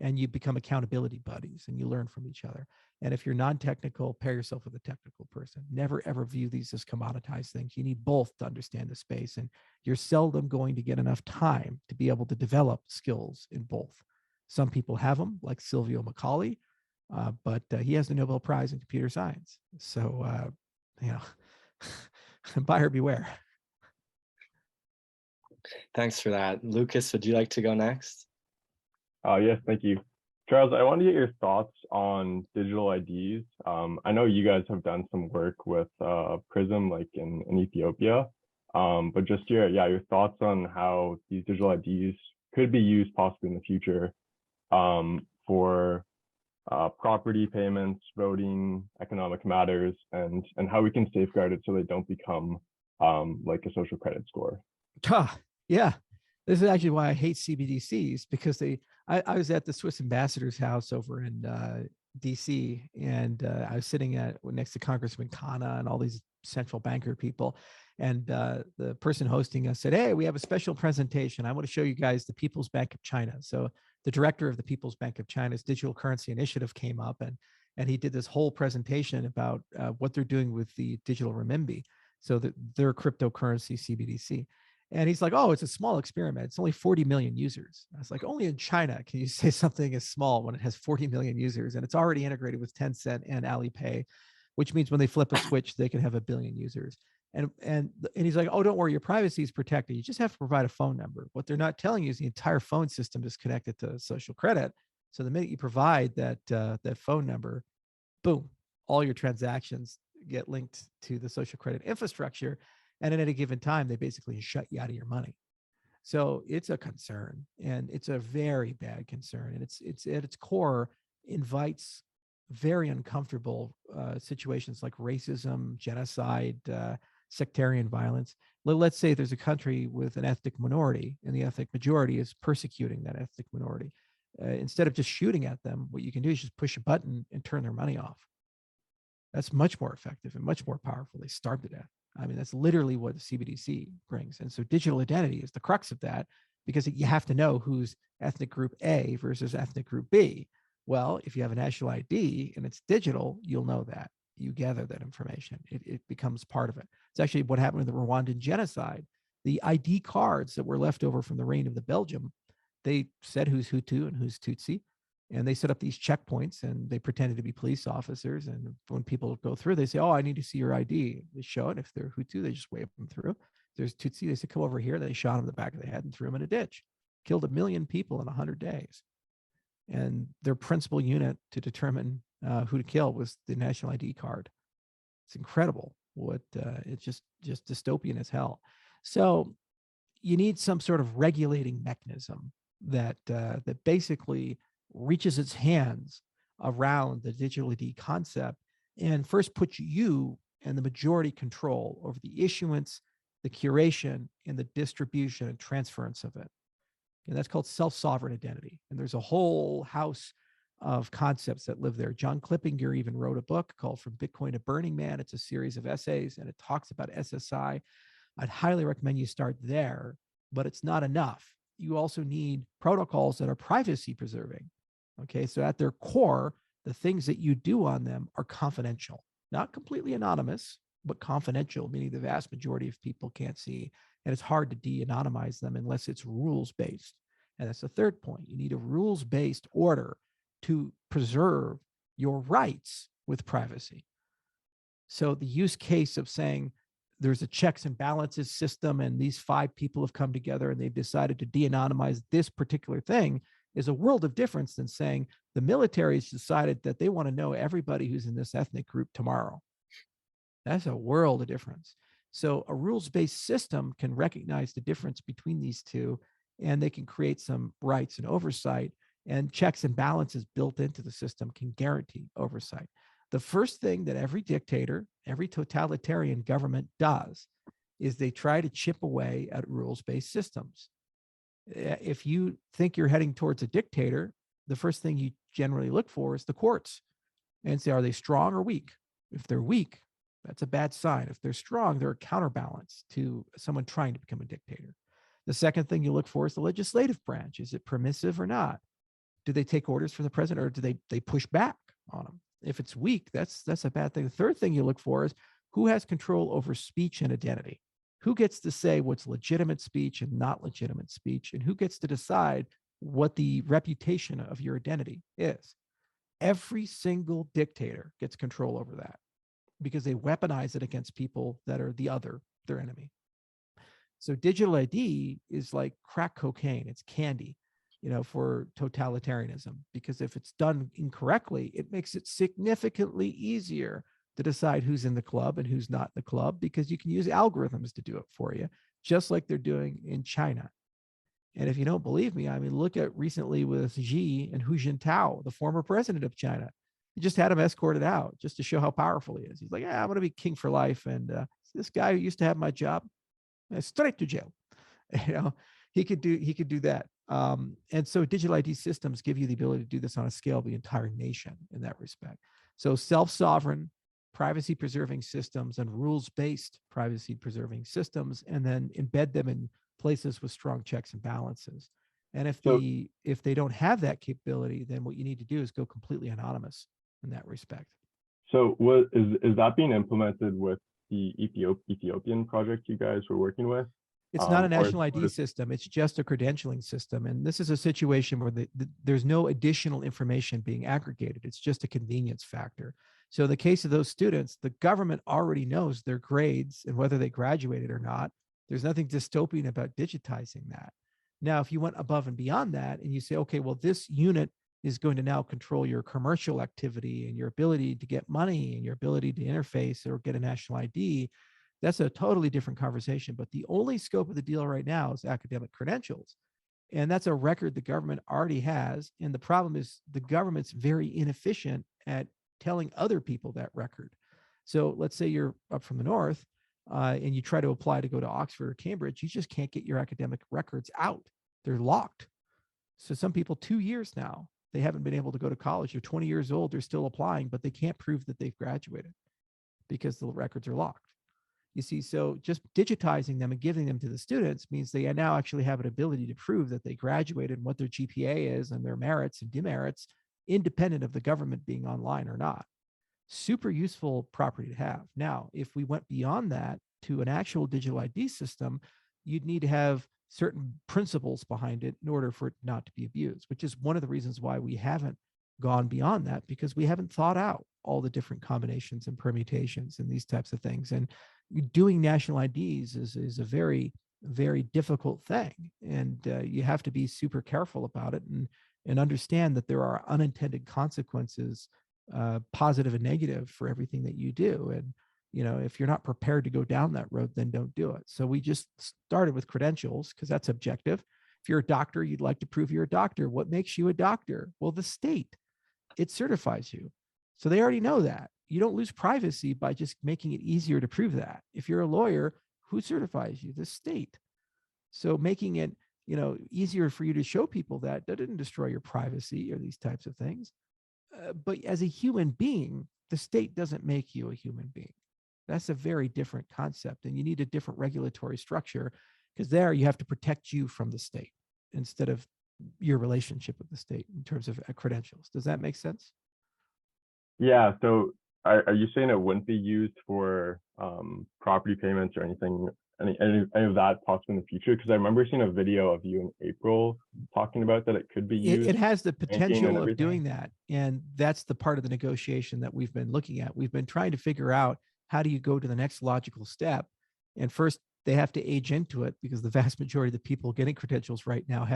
B: and you become accountability buddies and you learn from each other. And if you're non-technical, pair yourself with a technical person. Never, ever view these as commoditized things. You need both to understand the space, and you're seldom going to get enough time to be able to develop skills in both. Some people have them, like Silvio Macaulay, but he has the Nobel Prize in computer science. So, buyer beware.
A: Thanks for that. Lucas, would you like to go next?
G: Yes, thank you. Charles, I wanted to get your thoughts on digital IDs. I know you guys have done some work with Prism, like in Ethiopia, but just your thoughts on how these digital IDs could be used possibly in the future for property payments, voting, economic matters, and how we can safeguard it so they don't become like a social credit score.
B: Yeah, this is actually why I hate CBDCs, because I was at the Swiss ambassador's house over in DC, and I was sitting next to Congressman Khanna and all these central banker people. And the person hosting us said, hey, we have a special presentation. I want to show you guys the People's Bank of China. So the director of the People's Bank of China's digital currency initiative came up, and he did this whole presentation about what they're doing with the digital renminbi. So their cryptocurrency CBDC. And he's like, oh, it's a small experiment. It's only 40 million users. I was like, only in China can you say something is small when it has 40 million users, and it's already integrated with Tencent and Alipay, which means when they flip a switch, they can have 1 billion users. And he's like, oh, don't worry, your privacy is protected. You just have to provide a phone number. What they're not telling you is the entire phone system is connected to social credit. So the minute you provide that phone number, boom, all your transactions get linked to the social credit infrastructure. And at any given time, they basically shut you out of your money. So it's a concern, and it's a very bad concern. And it's at its core invites very uncomfortable situations like racism, genocide, sectarian violence. Let's say there's a country with an ethnic minority, and the ethnic majority is persecuting that ethnic minority. Instead of just shooting at them, what you can do is just push a button and turn their money off. That's much more effective and much more powerful. They starve to death. I mean, that's literally what the CBDC brings. And so digital identity is the crux of that, because you have to know who's ethnic group A versus ethnic group B. Well, if you have a national ID and it's digital, you'll know that. You gather that information. It becomes part of it. It's actually what happened in the Rwandan genocide. The ID cards that were left over from the reign of the Belgium, they said who's Hutu and who's Tutsi. And they set up these checkpoints, and they pretended to be police officers. And when people go through, they say, "Oh, I need to see your ID." They show it. If they're Hutu, they just wave them through. If there's Tutsi, they say, "Come over here." They shot him in the back of the head and threw him in a ditch. Killed 1 million people in 100 days. And their principal unit to determine who to kill was the national ID card. It's incredible. It's just dystopian as hell. So you need some sort of regulating mechanism that basically reaches its hands around the digital ID concept and first puts you and the majority control over the issuance, the curation, and the distribution and transference of it. And that's called self-sovereign identity. And there's a whole house of concepts that live there. John Klippinger even wrote a book called From Bitcoin to Burning Man. It's a series of essays, and it talks about SSI. I'd highly recommend you start there, but it's not enough. You also need protocols that are privacy preserving. Okay, so at their core, the things that you do on them are confidential, not completely anonymous, but confidential, meaning the vast majority of people can't see. And it's hard to de-anonymize them unless it's rules-based. And that's the third point. You need a rules-based order to preserve your rights with privacy. So the use case of saying there's a checks and balances system, and these 5 people have come together and they've decided to de-anonymize this particular thing is a world of difference than saying the military has decided that they want to know everybody who's in this ethnic group tomorrow. That's a world of difference. So a rules-based system can recognize the difference between these two, and they can create some rights and oversight, and checks and balances built into the system can guarantee oversight. The first thing that every dictator, every totalitarian government does is they try to chip away at rules-based systems. If you think you're heading towards a dictator, the first thing you generally look for is the courts and say, are they strong or weak? If they're weak, that's a bad sign. If they're strong, they're a counterbalance to someone trying to become a dictator. The second thing you look for is the legislative branch. Is it permissive or not? Do they take orders from the president, or do they push back on them? If it's weak, that's a bad thing. The third thing you look for is who has control over speech and identity. Who gets to say what's legitimate speech and not legitimate speech, and who gets to decide what the reputation of your identity is? Every single dictator gets control over that because they weaponize it against people that are their enemy. So digital ID is like crack cocaine. It's candy, for totalitarianism, because if it's done incorrectly, it makes it significantly easier to decide who's in the club and who's not in the club, because you can use algorithms to do it for you, just like they're doing in China. And if you don't believe me, I mean, look at recently with Xi and Hu Jintao, the former president of China. He just had him escorted out just to show how powerful he is. He's like, yeah, I'm going to be king for life. And this guy who used to have my job, straight to jail. He could do that. And so digital ID systems give you the ability to do this on a scale of the entire nation in that respect. So self-sovereign, privacy-preserving systems and rules-based privacy-preserving systems, and then embed them in places with strong checks and balances. And if they don't have that capability, then what you need to do is go completely anonymous in that respect.
G: So is that being implemented with the Ethiopian project you guys were working with?
B: It's not a national ID system. It's just a credentialing system. And this is a situation where there's no additional information being aggregated. It's just a convenience factor. So in the case of those students, the government already knows their grades and whether they graduated or not. There's nothing dystopian about digitizing that. Now, if you went above and beyond that and you say, okay, well, this unit is going to now control your commercial activity and your ability to get money and your ability to interface or get a national ID, that's a totally different conversation. But the only scope of the deal right now is academic credentials. And that's a record the government already has. And the problem is the government's very inefficient at telling other people that record. So let's say you're up from the north and you try to apply to go to Oxford or Cambridge, you just can't get your academic records out. They're locked. So some people 2 years now, they haven't been able to go to college. They're 20 years old, they're still applying, but they can't prove that they've graduated because the records are locked. You see, so just digitizing them and giving them to the students means they now actually have an ability to prove that they graduated and what their GPA is and their merits and demerits, independent of the government being online or not. Super useful property to have. Now, if we went beyond that to an actual digital ID system, you'd need to have certain principles behind it in order for it not to be abused, which is one of the reasons why we haven't gone beyond that, because we haven't thought out all the different combinations and permutations and these types of things. And doing national IDs is a very, very difficult thing. And you have to be super careful about it and understand that there are unintended consequences, positive and negative, for everything that you do. And, you know, if you're not prepared to go down that road, then don't do it. So we just started with credentials because that's objective. If you're a doctor, you'd like to prove you're a doctor. What makes you a doctor? Well, the state, it certifies you. So they already know that. You don't lose privacy by just making it easier to prove that. If you're a lawyer, who certifies you? The state. So making it, you know, easier for you to show people that didn't destroy your privacy or these types of things. But as a human being, the state doesn't make you a human being. That's a very different concept. And you need a different regulatory structure, because there you have to protect you from the state instead of your relationship with the state in terms of credentials. Does that make sense?
G: Yeah. So are you saying it wouldn't be used for property payments or anything, any of that possible in the future? Because I remember seeing a video of you in April talking about that it could be used.
B: It has the potential of doing that. And that's the part of the negotiation that we've been looking at. We've been trying to figure out, how do you go to the next logical step? And first, they have to age into it, because the vast majority of the people getting credentials right now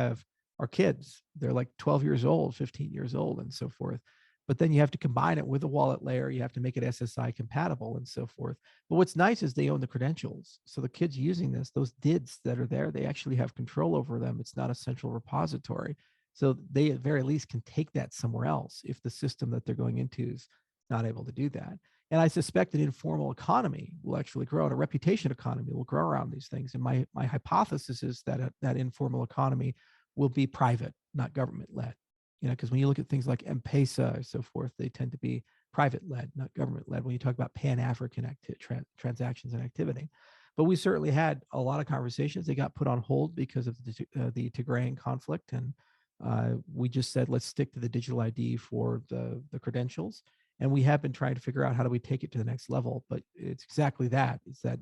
B: are kids. They're like 12 years old, 15 years old, and so forth. But then you have to combine it with a wallet layer. You have to make it SSI compatible and so forth. But what's nice is they own the credentials. So the kids using this, those DIDs that are there, they actually have control over them. It's not a central repository. So they at very least can take that somewhere else if the system that they're going into is not able to do that. And I suspect an informal economy will actually grow, and a reputation economy will grow around these things. And my hypothesis is that that informal economy will be private, not government led. You know, because when you look at things like M-Pesa or so forth, they tend to be private led, not government led, when you talk about Pan-African transactions and activity. But we certainly had a lot of conversations. They got put on hold because of the Tigrayan conflict. And we just said, let's stick to the digital ID for the credentials. And we have been trying to figure out, how do we take it to the next level? But it's exactly that. It's that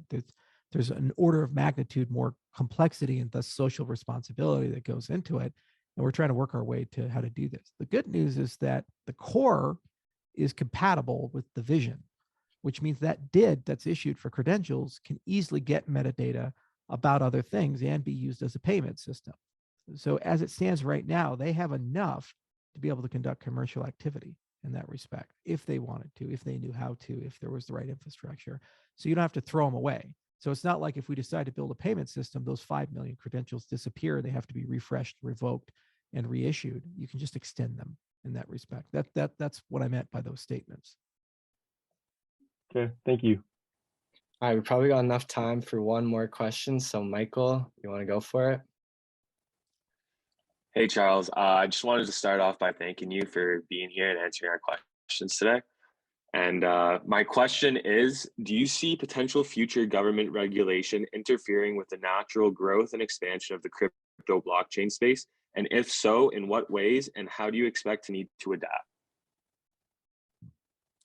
B: there's an order of magnitude more complexity and thus social responsibility that goes into it. And we're trying to work our way to how to do this. The good news is that the core is compatible with the vision, which means that DID that's issued for credentials can easily get metadata about other things and be used as a payment system. So as it stands right now, they have enough to be able to conduct commercial activity in that respect, if they wanted to, if they knew how to, if there was the right infrastructure. So you don't have to throw them away. So it's not like if we decide to build a payment system, those 5 million credentials disappear. They have to be refreshed, revoked, and reissued. You can just extend them in that respect. That's what I meant by those statements.
G: Okay, thank you.
A: All right, we probably got enough time for one more question. So Michael, you want to go for it?
H: Hey, Charles. I just wanted to start off by thanking you for being here and answering our questions today. And my question is, do you see potential future government regulation interfering with the natural growth and expansion of the crypto blockchain space? And if so, in what ways, and how do you expect to need to adapt?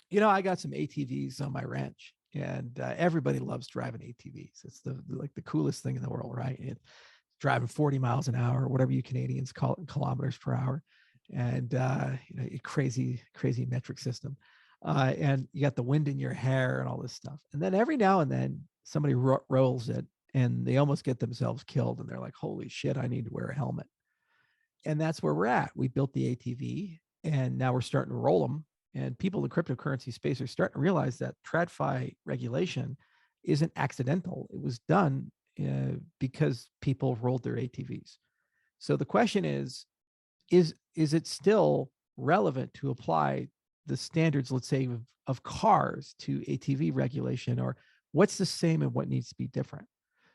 B: You know, I got some ATVs on my ranch, and everybody loves driving ATVs. It's like the coolest thing in the world, right? Driving 40 miles an hour, whatever you Canadians call it, in kilometers per hour, and you know, crazy metric system. And you got the wind in your hair and all this stuff. And then every now and then somebody rolls it and they almost get themselves killed. And they're like, holy shit, I need to wear a helmet. And that's where we're at. We built the ATV And now we're starting to roll them. And people in the cryptocurrency space are starting to realize that TradFi regulation isn't accidental. It was done because people rolled their ATVs. So the question is it still relevant to apply the standards, let's say, of cars to ATV regulation, or what's the same and what needs to be different?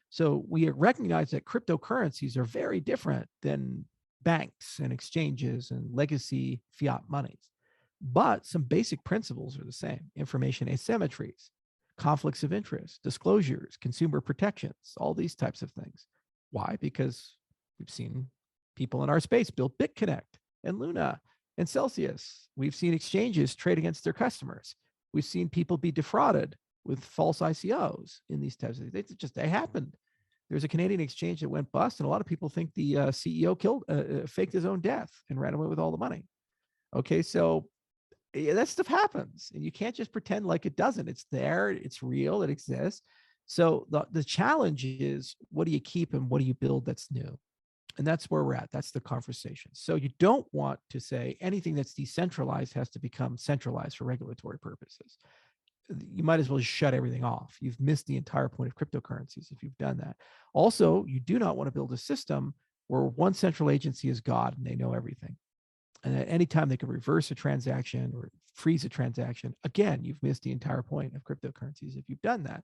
B: So we recognize that cryptocurrencies are very different than banks and exchanges and legacy fiat monies. But some basic principles are the same: information asymmetries, conflicts of interest, disclosures, consumer protections, all these types of things. Why? Because we've seen people in our space build BitConnect and Luna and Celsius. We've seen exchanges trade against their customers. We've seen people be defrauded with false ICOs in these types of things. They happened. There's a Canadian exchange that went bust, and a lot of people think the CEO faked his own death and ran away with all the money. Okay, so that stuff happens, and you can't just pretend like it doesn't. It's there, it's real, it exists. So the challenge is, what do you keep and what do you build that's new? And that's where we're at. That's the conversation. So you don't want to say anything that's decentralized has to become centralized for regulatory purposes. You might as well just shut everything off. You've missed the entire point of cryptocurrencies if you've done that. Also, you do not want to build a system where one central agency is God and they know everything. And at any time they can reverse a transaction or freeze a transaction. Again, you've missed the entire point of cryptocurrencies if you've done that.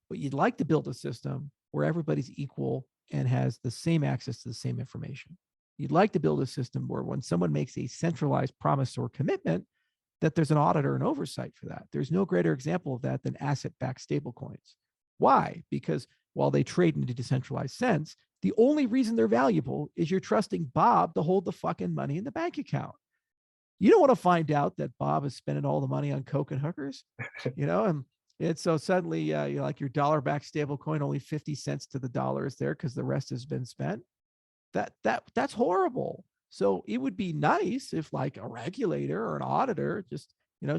B: But you'd like to build a system where everybody's equal and has the same access to the same information. You'd like to build a system where when someone makes a centralized promise or commitment, that there's an auditor and oversight for that. There's no greater example of that than asset-backed stablecoins. Why? Because while they trade in a decentralized sense, the only reason they're valuable is you're trusting Bob to hold the fucking money in the bank account. You don't want to find out that Bob is spending all the money on coke and hookers, and so suddenly, like your dollar-backed stablecoin, only 50 cents to the dollar is there because the rest has been spent. That's horrible. So it would be nice if, like, a regulator or an auditor just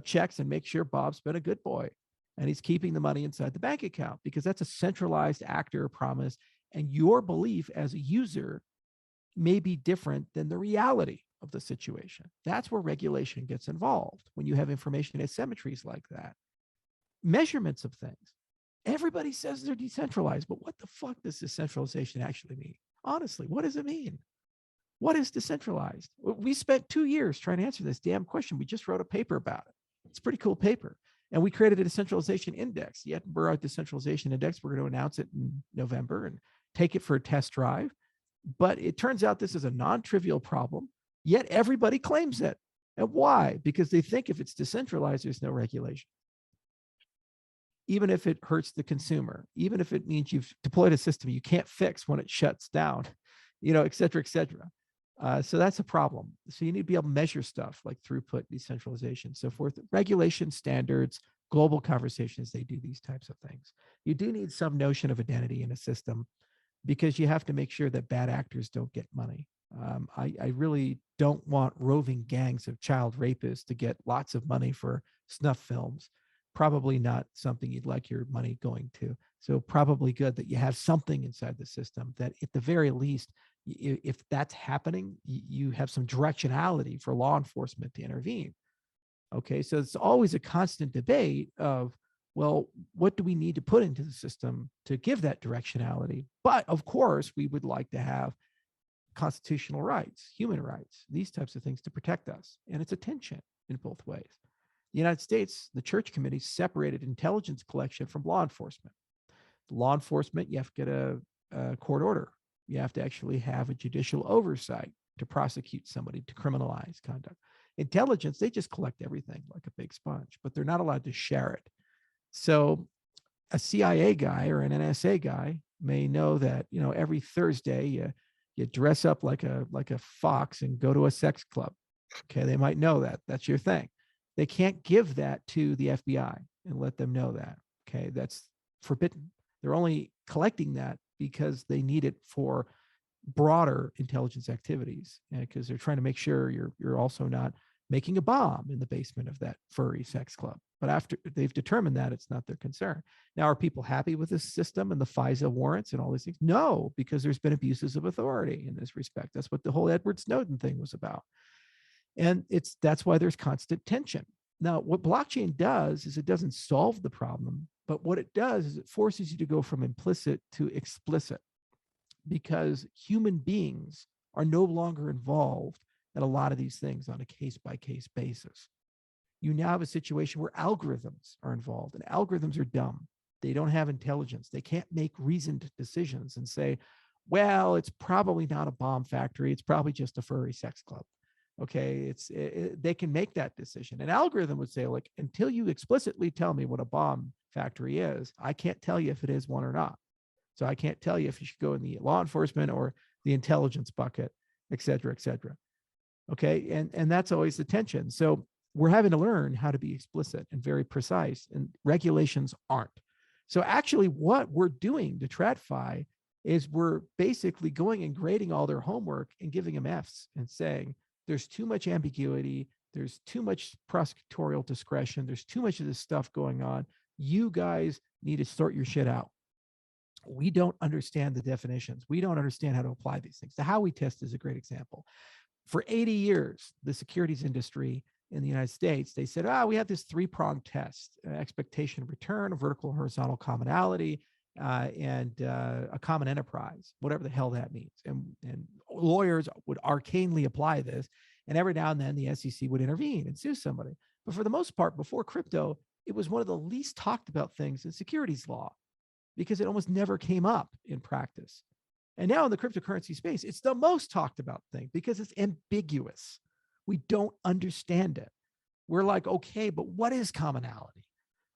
B: checks and makes sure Bob's been a good boy and he's keeping the money inside the bank account, because that's a centralized actor promise, and your belief as a user may be different than the reality of the situation. That's where regulation gets involved when you have information asymmetries like that. Measurements of things. Everybody says they're decentralized, but what the fuck does decentralization actually mean? Honestly, what does it mean? What is decentralized? We spent 2 years trying to answer this damn question. We just wrote a paper about it. It's a pretty cool paper. And we created a decentralization index, the Edinburgh Decentralization Index. We're going to announce it in November and take it for a test drive. But it turns out this is a non-trivial problem, yet everybody claims it. And why? Because they think if it's decentralized, there's no regulation. Even if it hurts the consumer, even if it means you've deployed a system you can't fix when it shuts down, et cetera, et cetera. So that's a problem. So you need to be able to measure stuff like throughput, decentralization, so forth. Regulation, standards, global conversations, they do these types of things. You do need some notion of identity in a system, because you have to make sure that bad actors don't get money. I really don't want roving gangs of child rapists to get lots of money for snuff films. Probably not something you'd like your money going to. So probably good that you have something inside the system that, at the very least, if that's happening, you have some directionality for law enforcement to intervene. Okay, so it's always a constant debate of, well, what do we need to put into the system to give that directionality? But of course, we would like to have constitutional rights, human rights, these types of things to protect us. And it's a tension in both ways. The United States, the Church Committee separated intelligence collection from law enforcement. Law enforcement, you have to get a court order. You have to actually have a judicial oversight to prosecute somebody, to criminalize conduct. Intelligence, they just collect everything like a big sponge, but they're not allowed to share it. So a CIA guy or an NSA guy may know that, every Thursday you dress up like a fox and go to a sex club. Okay, they might know that. That's your thing. They can't give that to the FBI and let them know that. Okay, that's forbidden. They're only collecting that because they need it for broader intelligence activities, because they're trying to make sure you're also not making a bomb in the basement of that furry sex club. But after they've determined that, it's not their concern. Now, are people happy with this system and the FISA warrants and all these things? No, because there's been abuses of authority in this respect. That's what the whole Edward Snowden thing was about. And that's why there's constant tension. Now, what blockchain does is it doesn't solve the problem, but what it does is it forces you to go from implicit to explicit, because human beings are no longer involved in a lot of these things on a case-by-case basis. You now have a situation where algorithms are involved, and algorithms are dumb. They don't have intelligence. They can't make reasoned decisions and say, well, it's probably not a bomb factory. It's probably just a furry sex club. Okay, they can make that decision. An algorithm would say, like, until you explicitly tell me what a bomb factory is, I can't tell you if it is one or not. So I can't tell you if you should go in the law enforcement or the intelligence bucket, et cetera, et cetera. Okay, and that's always the tension. So we're having to learn how to be explicit and very precise, and regulations aren't. So actually what we're doing to TradFi is we're basically going and grading all their homework and giving them Fs and saying, there's too much ambiguity, there's too much prosecutorial discretion, there's too much of this stuff going on. You guys need to sort your shit out. We don't understand the definitions. We don't understand how to apply these things. The Howey test is a great example. For 80 years, the securities industry in the United States, they said, we have this three-pronged test: expectation of return, a vertical and horizontal commonality, and a common enterprise, whatever the hell that means. And lawyers would arcanely apply this, and every now and then the SEC would intervene and sue somebody. But for the most part, before crypto, it was one of the least talked about things in securities law, because it almost never came up in practice. And now in the cryptocurrency space, it's the most talked about thing because it's ambiguous. We don't understand it. We're like, okay, but what is commonality?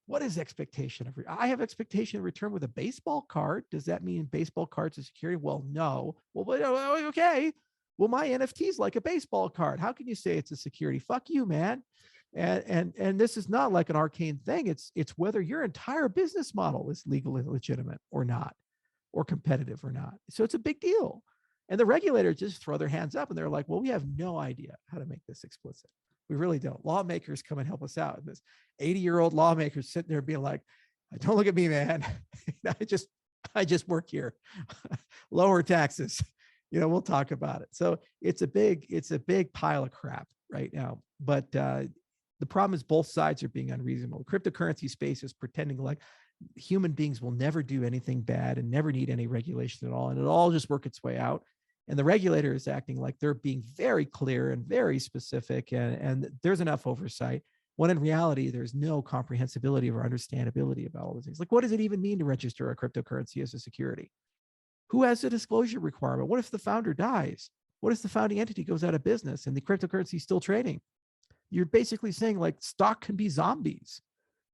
B: What is expectation of return? I have expectation of return with a baseball card. Does that mean baseball cards are security? Well, no. Well, okay. Well, my NFT is like a baseball card. How can you say it's a security? Fuck you, man. And this is not like an arcane thing. It's whether your entire business model is legally legitimate or not, or competitive or not. So it's a big deal. And the regulators just throw their hands up and they're like, well, we have no idea how to make this explicit. We really don't. Lawmakers come and help us out. And this 80-year-old lawmakers sitting there being like, don't look at me, man. I just work here. Lower taxes. We'll talk about it. So it's a big pile of crap right now. But the problem is both sides are being unreasonable. The cryptocurrency space is pretending like human beings will never do anything bad and never need any regulation at all. And it'll all just work its way out. And the regulator is acting like they're being very clear and very specific, and there's enough oversight, when in reality, there's no comprehensibility or understandability about all those things. Like, what does it even mean to register a cryptocurrency as a security? Who has a disclosure requirement? What if the founder dies? What if the founding entity goes out of business and the cryptocurrency is still trading? You're basically saying, like, stock can be zombies.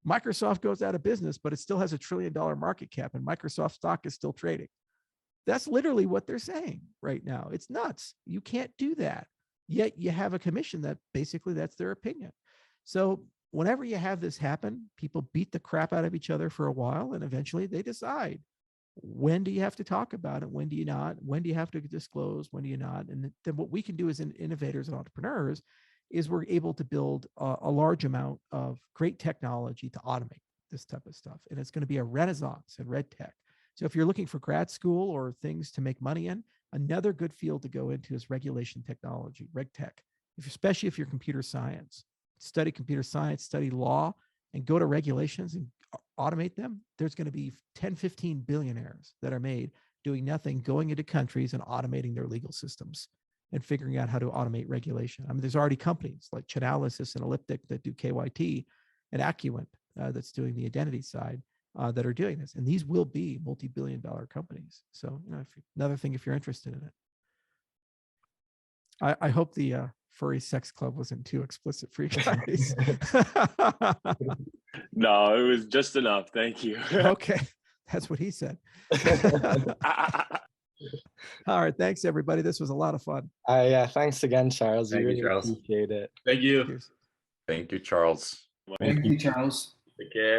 B: Microsoft goes out of business, but it still has $1 trillion market cap, and Microsoft stock is still trading. That's literally what they're saying right now. It's nuts. You can't do that. Yet you have a commission that basically that's their opinion. So whenever you have this happen, people beat the crap out of each other for a while, and eventually they decide, when do you have to talk about it? When do you not? When do you have to disclose? When do you not? And then what we can do as innovators and entrepreneurs is we're able to build a large amount of great technology to automate this type of stuff. And it's going to be a renaissance in red tech. So if you're looking for grad school or things to make money in, another good field to go into is regulation technology, reg tech. Especially if you're computer science, study computer science, study law, and go to regulations and automate them. There's going to be 10, 15 billionaires that are made doing nothing, going into countries and automating their legal systems and figuring out how to automate regulation. I mean, there's already companies like Chainalysis and Elliptic that do KYT, and Acuant that's doing the identity side that are doing this. And these will be multi-billion-dollar companies. So, another thing if you're interested in it. I hope the furry sex club wasn't too explicit for you guys.
H: No, it was just enough. Thank you.
B: Okay, that's what he said. All right, thanks everybody. This was a lot of fun.
A: Yeah, thanks again, Charles.
E: Thank
A: We
E: you,
A: really
E: Charles.
A: appreciate it.
C: Thank you.
B: Cheers.
E: Thank you, Charles.
C: Thank you, Charles.
H: Take care.